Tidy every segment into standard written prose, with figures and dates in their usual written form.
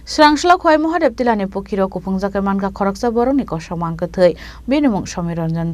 Srangsalo Khowai Mahadebtila ni Pukhiri Kuphungjakhe Mankha Khoroksa Borokni Kosok Mangkwthwi Bini Mung Ranjan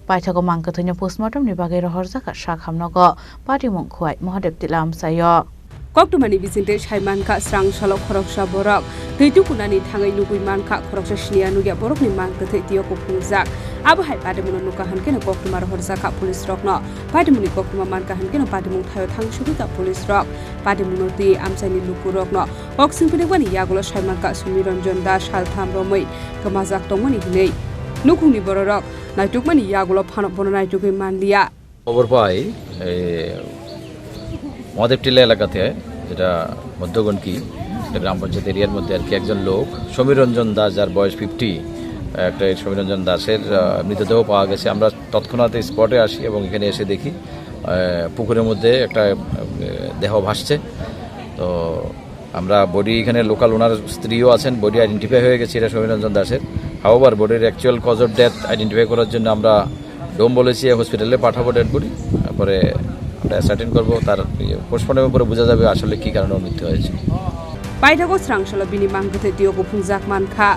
Paithango Mangkwthwino Post-mortemni Bagwi Rohorjakha Sakham Nogo Patimung Khowai Mahadevtila Amchaio Koktumani Vicente Mankha Srangsalo Khoroksa Borok Tuitukuni Thangai Nugui Mankha Khoroksa Nugia Borokni Mangkwthwi Kuphungjak Abu Hai Patimung Nuka Hankeno Koktumar Rohorjakha Police Rock no Patimung Koktuma Mankha Hankeno Patimung Thayo Thang Shubita Police Rock Patimung Ti Amchaio Luku Rock no Oxing Pinewani Yagulo Mankha Samir Ranjan Haltham Romoi Kamazak Tomoni Hinei Nukuni Borok Naitukmani Yagulo Panok Bonai Tuki Mandia Overpai Mahadevtila এলাকাতে যেটা মধ্যগণকি গ্রাম পঞ্চায়েত এরিয়ার মধ্যে আর কি একজন লোক সমীর রঞ্জন দাস যার বয়স 50 একটা সমীর রঞ্জন দাসের মৃতদেহ পাওয়া গেছে আমরা তৎক্ষণাৎ স্পটে আসি এবং এখানে এসে দেখি পুকুরের মধ্যে একটা দেহ ভাসছে তো আমরা বডি এখানে লোকাল ওনার স্ত্রীও আছেন বডি আইডেন্টিফাই হয়ে গেছে এটা সমীর রঞ্জন দাসের হাওয়ার বডির actual cause of death identify করার জন্য আমরা ডোম বলেছি হসপিটালে পাঠাবো ডেড বডি তারপরে সার্টেন করব তার পোস্টমর্টেমের পরে বোঝা যাবে আসলে কি কারণে মৃত্যু হয়েছে Paithango Srangsalo Bini Mangkwthwino Kuphungjakhe Mankha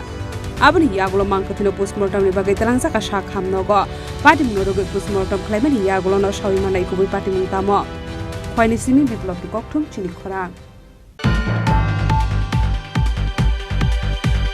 Abni Yagulo Mangkwthwino Post-mortemni Bagwi Talangjakha Sakham Nogo Patimung Nogo Post-mortem Khlaimani Yagulo no Sawi Manai Kubai Patimung Tamo Khwaini Simi Biplop Kokthum Chini Khorang